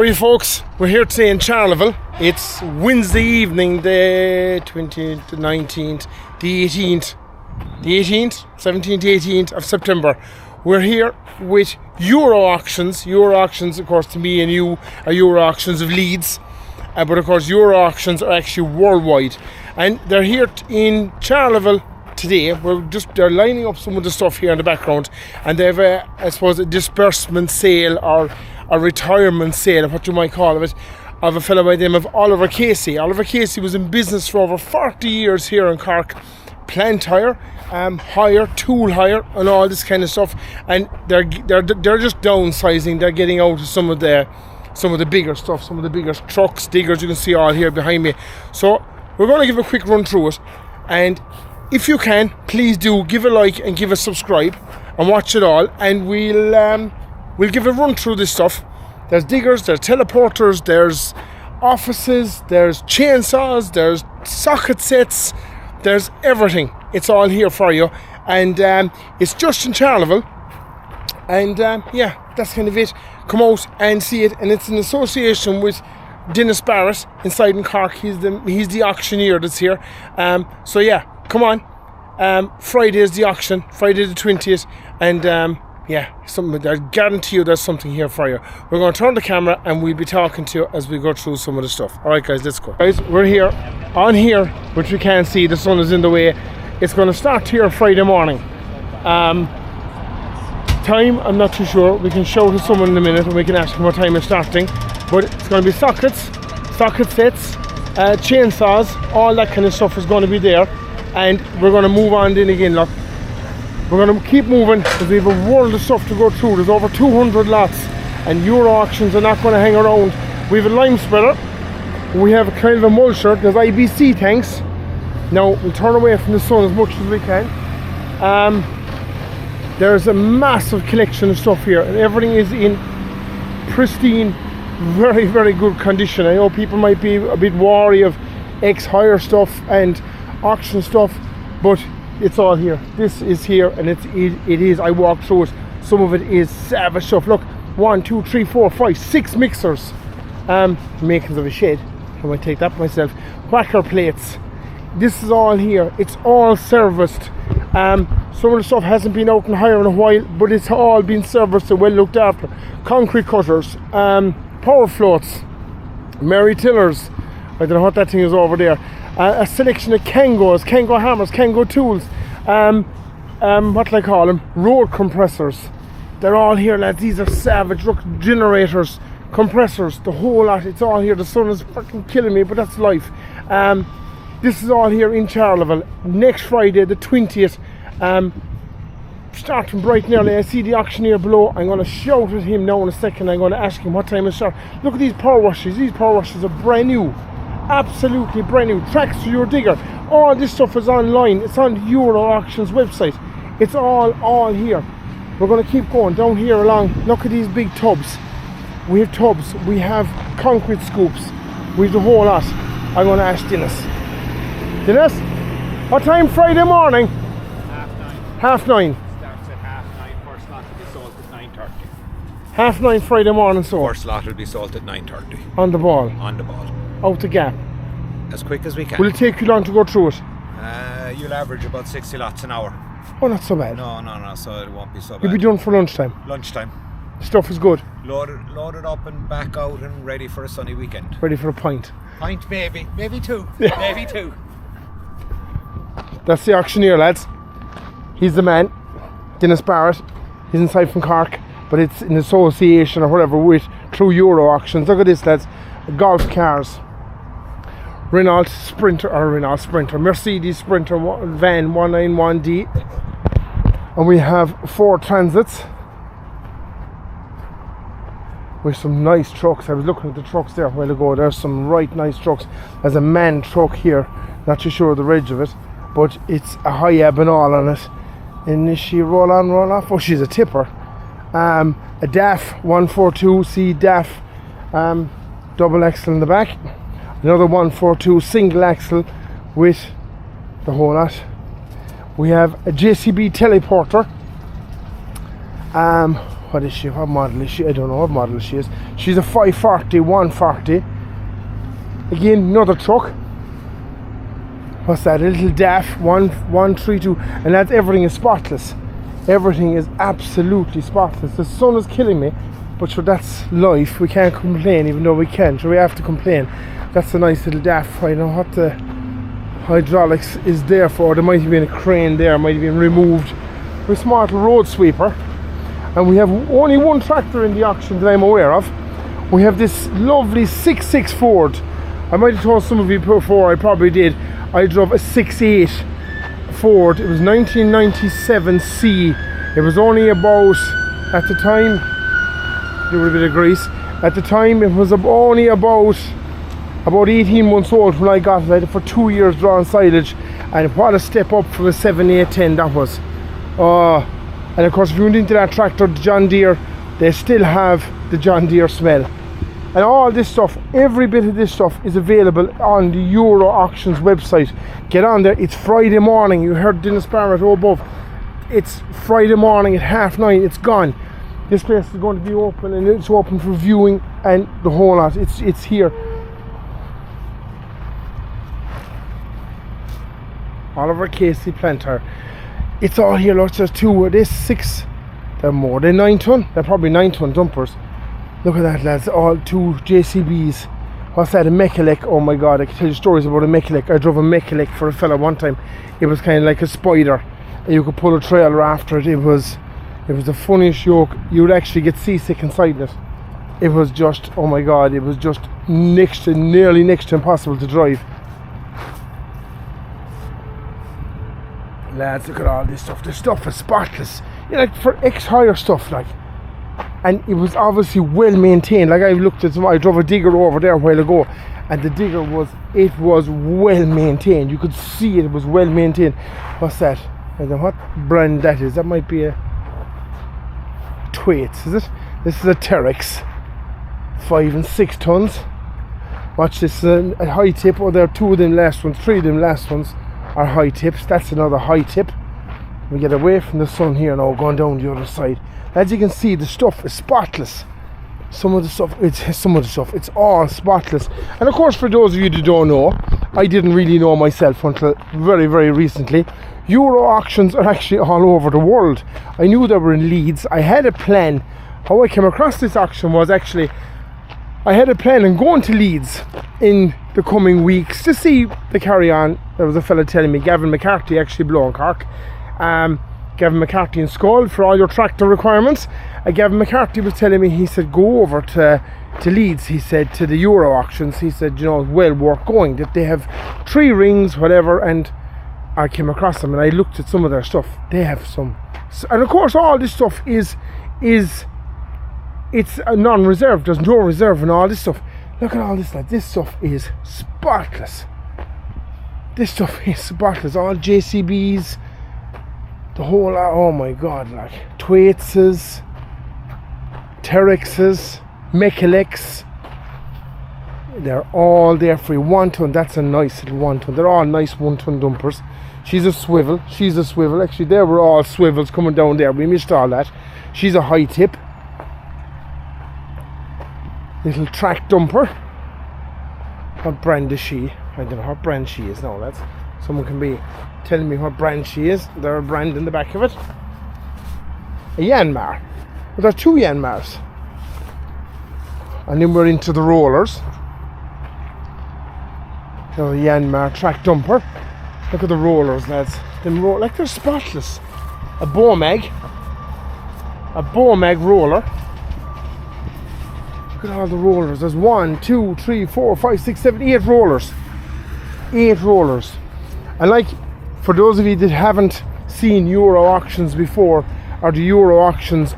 How are you folks? We're here today in Charleville. It's Wednesday evening, the 20th, the 19th, the 18th, 17th, 18th of September. We're here with Euro Auctions. Euro Auctions, of course, to me and you are Euro Auctions of Leeds. But of course, Euro Auctions are actually worldwide. And they're here in Charleville today. They're lining up some of the stuff here in the background. And they have a disbursement sale or a retirement sale, what you might call it, of a fellow by the name of Oliver Casey. Oliver Casey was in business for over 40 years here in Cork. Plant hire, tool hire, and all this kind of stuff. And they're just downsizing. They're getting out of some of the bigger stuff, some of the bigger trucks, diggers. You can see all here behind me. So we're going to give a quick run through it. And if you can, please do give a like and give a subscribe and watch it all. And we'll give a run through this stuff. There's diggers, there's teleporters, there's offices, there's chainsaws, there's socket sets, there's everything. It's all here for you. And it's just in Charleville. And yeah, that's kind of it. Come out and see it. And it's in association with Dennis Barrett inside in Cork. He's the auctioneer that's here. So yeah, come on. Friday is the auction, Friday the 20th. And yeah, I guarantee you there's something here for you. We're going to turn the camera and we'll be talking to you as we go through some of the stuff. Alright guys, let's go. Guys, we're here, on here, which you can't see, the sun is in the way. It's going to start here Friday morning. Time, I'm not too sure. We can show to someone in a minute and we can ask them what time it's starting. But it's going to be socket sets, chainsaws, all that kind of stuff is going to be there. And we're going to move on then again, look. We're going to keep moving because we have a world of stuff to go through. There's over 200 lots and Euro Auctions are not going to hang around. We have a lime spreader. We have a kind of a mulcher. There's IBC tanks. Now we'll turn away from the sun as much as we can. There's a massive collection of stuff here and everything is in pristine, very, very good condition. I know people might be a bit wary of ex-hire stuff and auction stuff, but it's all here. This is here and it is. I walked through it. Some of it is savage stuff. Look, 1, 2, 3, 4, 5, 6 mixers. Makings of a shed. I might take that myself. Whacker plates. This is all here. It's all serviced. Some of the stuff hasn't been out in hire in a while, but it's all been serviced and well looked after. Concrete cutters, power floats, Mary tillers. I don't know what that thing is over there. A selection of Kangos, Kango hammers, Kango tools, what do I call them? Road compressors. They're all here, lads. These are savage. Look, generators, compressors, the whole lot. It's all here. The sun is fucking killing me, but that's life. This is all here in Charleville. Next Friday, the 20th, starting bright and early. I see the auctioneer below. I'm going to shout at him now in a second. I'm going to ask him what time it starts. Look at these power washers. These power washers are brand new. Absolutely brand new. Tracks to your digger. All this stuff is online. It's on Euro Auctions website. It's all here. We're going to keep going down here along. Look at these big tubs. We have tubs. We have concrete scoops. We have the whole lot. I'm going to ask Dennis. Dennis, what time Friday morning? 9:30. 9:30. Starts at 9:30. First lot will be sold at 9:30. 9:30 Friday morning, so. First lot will be sold at 9:30. On the ball. On the ball. Out the gap. As quick as we can. Will it take you long to go through it? You'll average about 60 lots an hour. Oh, not so bad. No, so it won't be so bad. You'll be done for lunchtime. Lunchtime. Stuff is good. Loaded up and back out and ready for a sunny weekend. Ready for a pint. Pint maybe two. Maybe two. That's the auctioneer, lads. He's the man. Dennis Barrett. He's inside from Cork, but it's in association or whatever with through Euro Auctions. Look at this, lads. Golf cars. Renault Sprinter, Mercedes Sprinter van 191D, and we have 4 Transits with some nice trucks. I was looking at the trucks there a while ago. There's some right nice trucks. There's a MAN truck here, not too sure of the reg of it, but it's a high ebb and all on it. And is she roll on, roll off? Oh, she's a tipper. A DAF 142C DAF, double axle in the back. Another 142 single axle with the whole lot. We have a JCB teleporter. what is she? What model is she? I don't know what model she is. She's a 540, 140. Again, another truck. What's that? A little DAF 132, and that's everything is spotless. Everything is absolutely spotless. The sun is killing me, but sure, that's life. We can't complain, even though we can. So we have to complain. That's a nice little DAF. I don't know what the hydraulics is there for. There might have been a crane there, might have been removed. We're a smart road sweeper, and we have only one tractor in the auction that I'm aware of. We have this lovely 6.6 Ford. I might have told some of you before, I probably did. I drove a 6.8 Ford. It was 1997C. It was only about, at the time, give it a bit of grease. At the time, it was only about 18 months old when I got it. I had it for 2 years drawing silage, and what a step up from a 7.810 that was. And of course, if you went into that tractor, the John Deere, they still have the John Deere smell. And all this stuff, every bit of this stuff is available on the Euro Auctions website. Get on there. It's Friday morning. You heard Dennis Barrett above. It's Friday morning at 9:30. It's gone. This place is going to be open, and it's open for viewing and the whole lot. It's here. Oliver Casey Planter. It's all here. Look, there's two of this 6. They're more than 9 ton. They're probably 9 ton dumpers. Look at that, lads. All 2 JCBs. What's that? A Mechalek. Oh my god, I can tell you stories about a Mechalek. I drove a Mechalek for a fella one time. It was kind of like a spider, and you could pull a trailer after it. It was the funniest yoke. You would actually get seasick inside it. It was just, oh my god, it was just nearly next to impossible to drive. Lads, look at all this stuff. The stuff is spotless. You know, like for ex-hire stuff, like. And it was obviously well maintained. Like I looked at I drove a digger over there a while ago, and the digger was well maintained. You could see it was well maintained. What's that? I don't know what brand that is. That might be a Thwaites, is it? This is a Terex, 5 and 6 tons. Watch this, a high tip. Oh, there are 2 of them last ones, 3 of them last ones are high tips. That's another high tip. We get away from the sun here now, going down the other side. As you can see, the stuff is spotless. Some of the stuff, it's all spotless. And of course, for those of you that don't know, I didn't really know myself until very, very recently. Euro auctions are actually all over the world. I knew they were in Leeds. I had a plan. How I came across this auction was actually, I had a plan on going to Leeds in the coming weeks to see the carry on. There was a fella telling me, Gavin McCarthy, actually below in Cork. Gavin McCarthy in Skull for all your tractor requirements. Gavin McCarthy was telling me, he said, go over to Leeds, he said, to the Euro auctions. He said, you know, well worth going, that they have 3 rings, whatever. And I came across them and I looked at some of their stuff. They have some, and of course all this stuff it's a non-reserve. There's no reserve and all this stuff. Look at all this, like, this stuff is spotless. This stuff is spotless. All JCBs, the whole, oh my god, like Thwaites, Terexes, Mechaleks, they're all there for you. 1 ton, that's a nice little 1 ton. They're all nice 1 ton dumpers. She's a swivel. Actually, there were all swivels coming down there. We missed all that. She's a high tip. Little track dumper. What brand is she? I don't know what brand she is now, lads. Someone can be telling me what brand she is. There's a brand in the back of it. A Yanmar. Well, there are 2 Yanmars. And then we're into the rollers. There's a Yanmar track dumper. Look at the rollers, lads. Them like they're spotless. A Omagh roller. Look at all the rollers. There's 1, 2, 3, 4, 5, 6, 7, 8 rollers. 8 rollers. And like, for those of you that haven't seen Euro auctions before, or the Euro auctions,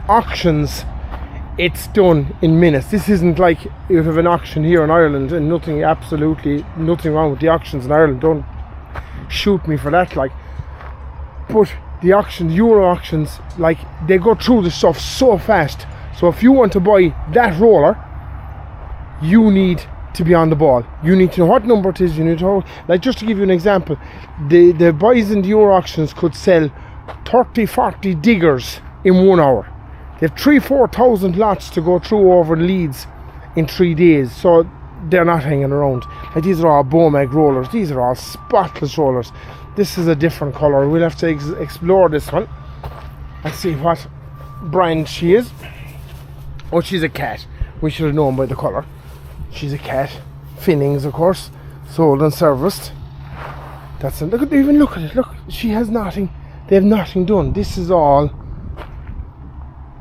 it's done in minutes. This isn't like you have an auction here in Ireland and absolutely nothing wrong with the auctions in Ireland. Don't shoot me for that, like. But the auctions, Euro auctions, like, they go through the stuff so fast. So if you want to buy that roller, you need to be on the ball. You need to know what number it is. You need to know, like, just to give you an example, the boys in the Euro auctions could sell 30-40 diggers in 1 hour. They have 3,000-4,000 lots to go through over Leeds in 3 days, so they're not hanging around. Like, these are all Omagh rollers, these are all spotless rollers. This is a different colour. We'll have to explore this one and see what brand she is. Oh, she's a cat. We should have known by the colour. She's a cat. Finnings, of course, sold and serviced. That's it. Look at it. Look, she has nothing. They have nothing done. This is all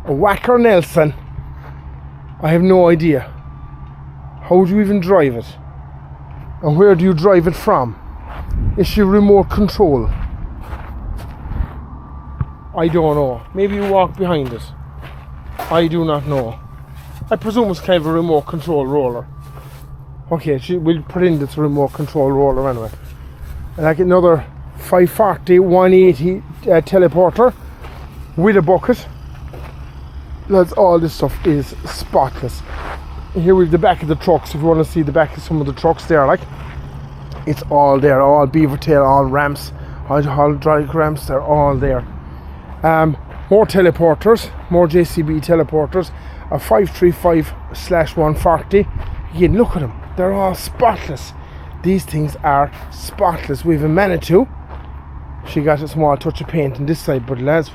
a Wacker Nelson. I have no idea. How do you even drive it? And where do you drive it from? Is she remote control? I don't know. Maybe you walk behind it. I do not know. I presume it's kind of a remote control roller. Okay, we'll pretend it's a remote control roller anyway. And like another 540, 180 teleporter with a bucket. That's all this stuff is spotless. Here we have the back of the trucks. If you want to see the back of some of the trucks there, like, it's all there, all beaver tail, all ramps, all hydraulic ramps, they're all there. More teleporters, more JCB teleporters, a 535/140. Again, look at them, they're all spotless. These things are spotless. We have a Manitou. She got a small touch of paint on this side, but lads,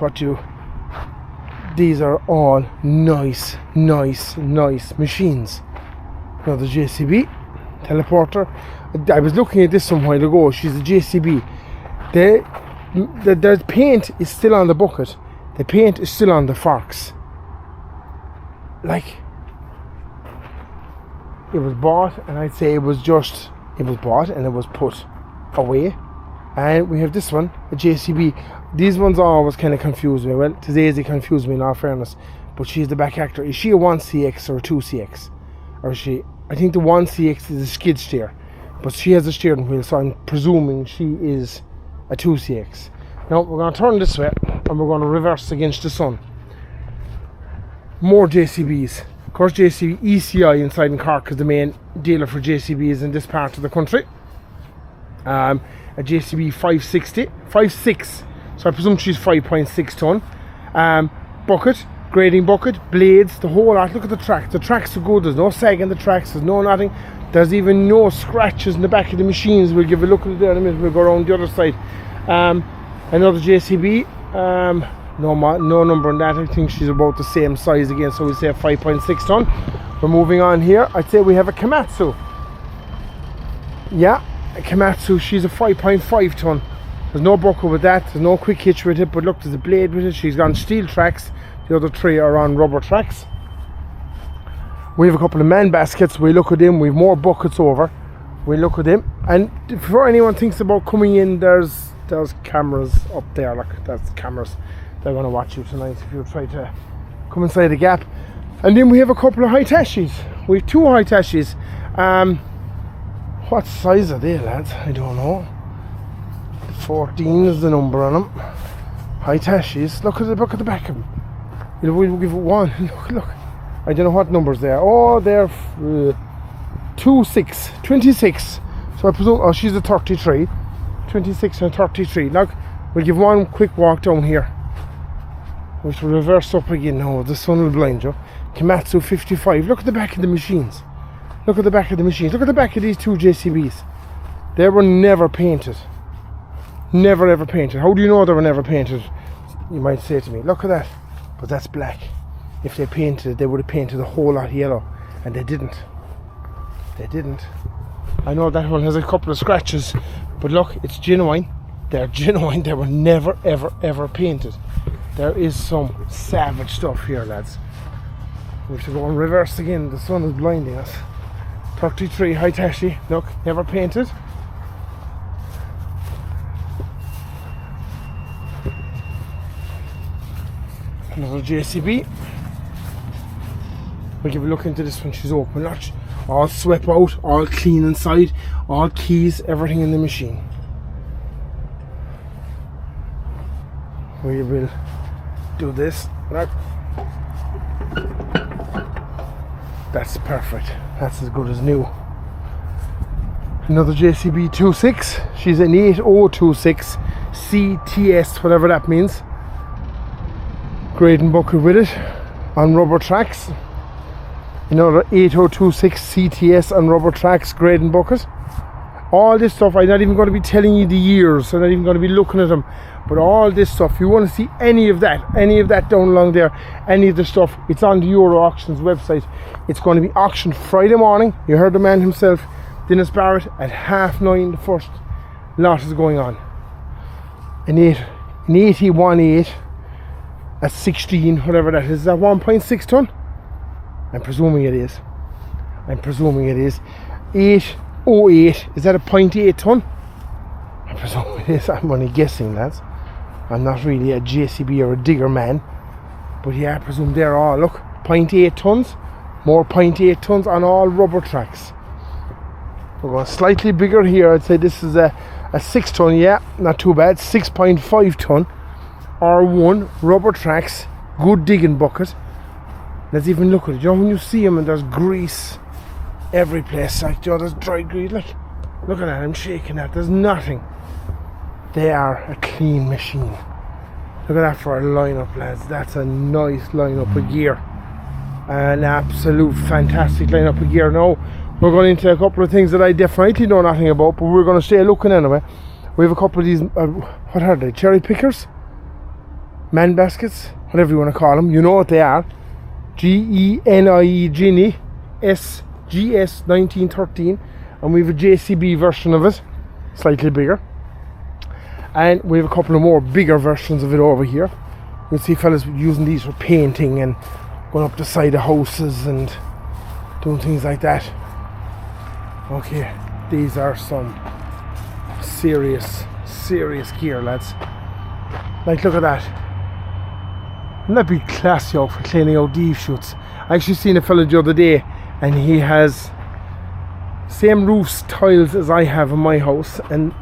these are all nice machines. Another JCB teleporter. I was looking at this some while ago. She's a JCB. The paint is still on the bucket. The paint is still on the forks. Like, it was bought, and I'd say it was bought and it was put away. And we have this one, a JCB. These ones always kind of confuse me. Well, today they confuse me in all fairness. But she's the back actor. Is she a 1CX or a 2CX? Or is she? I think the 1CX is a skid steer. But she has a steering wheel, so I'm presuming she is a 2CX. Now we're going to turn this way and we're going to reverse against the sun. More JCBs. Of course, JCB ECI inside in Cork is the main dealer for JCBs in this part of the country. A JCB 5.6, so I presume she's 5.6 ton. Bucket, grading bucket, blades, the whole lot. Look at the track. The tracks are good. There's no sag in the tracks. There's no nothing. There's even no scratches in the back of the machines. We'll give a look at it there in a minute. We'll go around the other side. Another JCB. No number on that. I think she's about the same size again, so we'll say 5.6 ton. We're moving on here. I'd say we have a Komatsu. Yeah, a Komatsu. She's a 5.5 ton. There's no buckle with that. There's no quick hitch with it. But look, there's a blade with it. She's on steel tracks. The other three are on rubber tracks. We have a couple of man baskets. We look at them. We have more buckets over. We look at them. And before anyone thinks about coming in, there's cameras up there. Look, that's cameras. They're going to watch you tonight if you try to come inside the gap. And then we have a couple of Hitachis. We have two Hitachis. What size are they, lads? I don't know. 14 is the number on them. Hitachis. Look at the back of them. We'll give it one. Look. I don't know what numbers they are. Oh, they're 26. So I presume, oh, she's a 33. 26 and 33. Look, we'll give one quick walk down here. We should reverse up again. No, the sun will blind you. Komatsu 55. Look at the back of the machines. Look at the back of the machines. Look at the back of these two JCBs. They were never painted. Never ever painted. How do you know they were never painted? You might say to me, look at that. But that's black. If they painted it, they would have painted a whole lot yellow. And they didn't. They didn't. I know that one has a couple of scratches. But look, it's genuine. They're genuine. They were never ever painted. There is some savage stuff here, lads. We have to go in reverse again. The sun is blinding us. 33 Hitachi. Look, never painted. Another JCB. We'll give a look into this one. She's open. Look, all swept out, all clean inside, all keys, everything in the machine. We will do this. Look. That's perfect. That's as good as new. Another JCB 26. She's an 8026 CTS, whatever that means. Grading bucket with it. on rubber tracks. Another 8026 CTS on rubber tracks grading bucket. All this stuff, I'm not even going to be telling you the years, I'm not even going to be looking at them, but all this stuff, if you want to see any of that down along there, any of the stuff, it's on the Euro Auctions website. It's going to be auctioned Friday morning. You heard the man himself, Dennis Barrett, at 9:30. The first lot is going on. An 81.8 at 16, whatever that is that 1.6 ton? I'm presuming it is. 808, is that a 0.8 ton? I presume it is. I'm only guessing that. I'm not really a JCB or a digger man, but yeah, I presume they're all, look, 0.8 tons, more 0.8 tons on all rubber tracks. We're going slightly bigger here. I'd say this is a 6 ton, yeah, not too bad. 6.5 ton R1 rubber tracks, good digging bucket. Let's even look at it. You know, when you see them and there's grease every place, like, you know, there's dry grease, like, look at that, I'm shaking that, there's nothing. They are a clean machine. Look at that for a lineup, lads. That's a nice lineup of gear. An absolute fantastic lineup of gear. Now, we're going into a couple of things that I definitely know nothing about, but we're going to stay looking anyway. We have a couple of these, what are they, cherry pickers? Man baskets? Whatever you want to call them. You know what they are. Genie SGS 1913, and we have a JCB version of it, slightly bigger, and we have a couple of more bigger versions of it over here. You'll see fellas using these for painting and going up the side of houses and doing things like that. Okay, these are some serious gear, lads. Like, look at that. Wouldn't that be classy out for cleaning out these shoots? I actually seen a fella the other day, and he has same roof tiles as I have in my house, and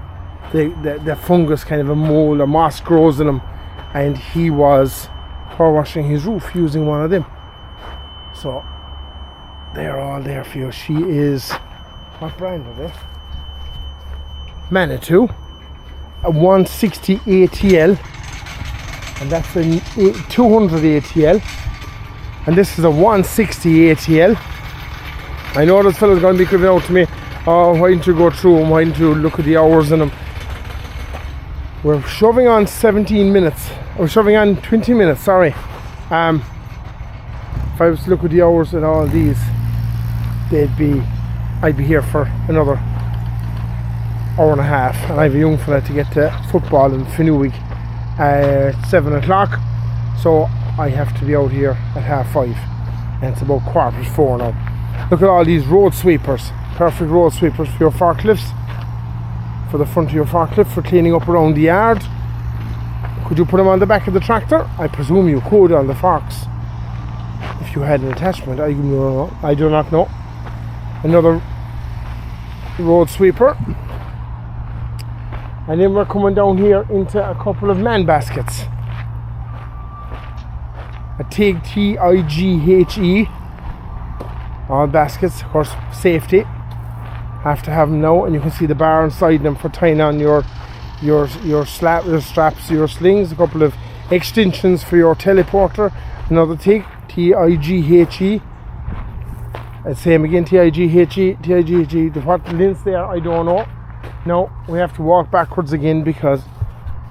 the fungus, kind of a mold or moss grows in them, and he was power washing his roof using one of them. So they're all there for you. She is, what brand are they? Manitou, a 160 ATL, and that's a 200 ATL, and this is a 160 ATL. I know this fella's going to be coming out to me, oh, why didn't you go through them, why didn't you look at the hours in them? We're shoving on 17 minutes, we're shoving on 20 minutes, sorry. If I was to look at the hours in all these, I'd be here for another hour and a half, and I have a young fella to get to football in Finnewick at 7 o'clock, so I have to be out here at 5:30, and it's about 3:45 now. Look at all these road sweepers, perfect road sweepers for your forklifts, for the front of your forklift, for cleaning up around the yard. Could you put them on the back of the tractor? I presume you could on the forks, if you had an attachment. I do not know. Another road sweeper, and then we're coming down here into a couple of man baskets. A TIG TIGHE, all baskets, of course, safety, have to have them now, and you can see the bar inside them for tying on your straps, your slings. A couple of extensions for your teleporter. Another TIG TIGHE, same again, TIGHE. The what the links there, I don't know. No, we have to walk backwards again, because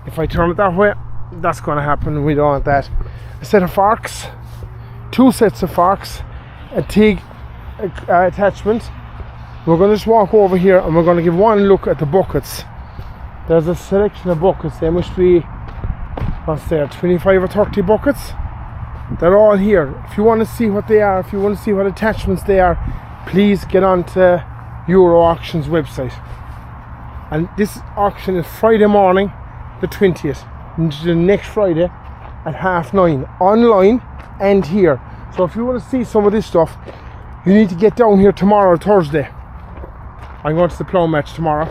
if I turn it that way, that's going to happen. We don't want that. A set of forks, 2 sets of forks, a TIG attachment. We're going to just walk over here, and we're going to give one look at the buckets. There's a selection of buckets. There must be, what's there, 25 or 30 buckets. They're all here. If you want to see what they are, if you want to see what attachments they are, please get on to Euro Auctions website. And this auction is Friday morning, the 20th, the next Friday at 9:30, online and here. So if you want to see some of this stuff, you need to get down here tomorrow, Thursday. I'm going to the plough match tomorrow.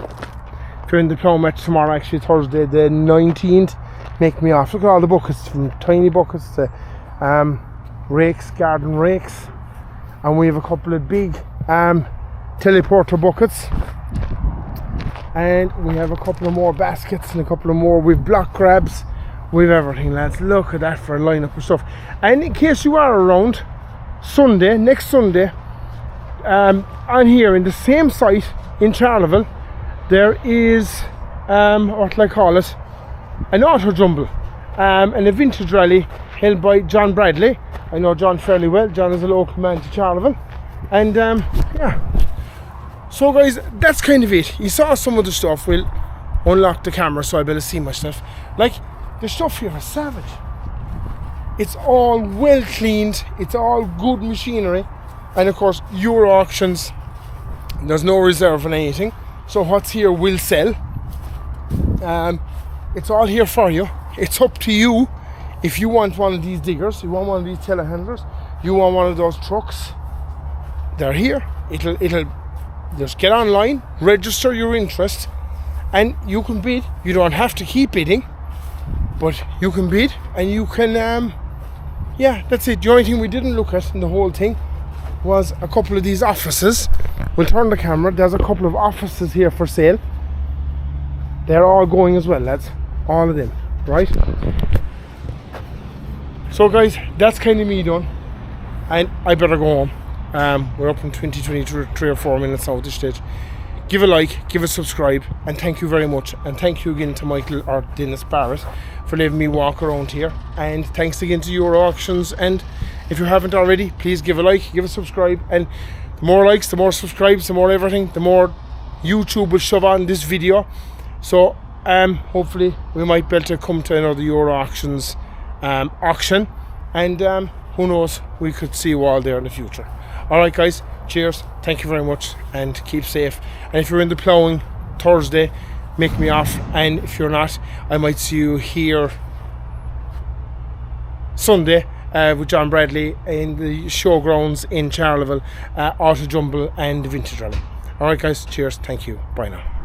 If you're in the plough match tomorrow, actually Thursday the 19th, make me off. Look at all the buckets, from tiny buckets to rakes, garden rakes, and we have a couple of big teleporter buckets, and we have a couple of more baskets and a couple of more with block grabs. We've everything, lads. Look at that for a lineup of stuff. And in case you are around Sunday, next Sunday, on here in the same site in Charleville, there is what will I call it? An auto jumble, and a vintage rally held by John Bradley. I know John fairly well. John is a local man to Charleville, and yeah. So guys, that's kind of it. You saw some of the stuff. We'll unlock the camera so I'll be able to see my stuff. Like, the stuff here is savage. It's all well cleaned. It's all good machinery, and of course Euro auctions. There's no reserve on anything. So what's here will sell. It's all here for you. It's up to you. If you want one of these diggers, you want one of these telehandlers, you want one of those trucks, they're here. It'll just get online, register your interest, and you can bid. You don't have to keep bidding, but you can bid, and you can yeah, that's it. The only thing we didn't look at in the whole thing was a couple of these offices. We'll turn the camera. There's a couple of offices here for sale. They're all going as well, lads. All of them, right? So guys, that's kind of me done, and I better go home. We're up in 3 or 4 minutes out of this stage. Give a like, give a subscribe, and thank you very much. And thank you again to Michael or Dennis Barrett for letting me walk around here. And thanks again to Euro Auctions. And if you haven't already, please give a like, give a subscribe. And the more likes, the more subscribes, the more everything, the more YouTube will shove on this video. So hopefully we might be able to come to another Euro Auctions auction, and who knows, we could see you all there in the future. Alright guys, cheers, thank you very much, and keep safe. And if you're in the ploughing Thursday, make me off, and if you're not, I might see you here Sunday with John Bradley in the showgrounds in Charleville, Auto Jumble and the Vintage Rally. Alright guys, cheers, thank you, bye now.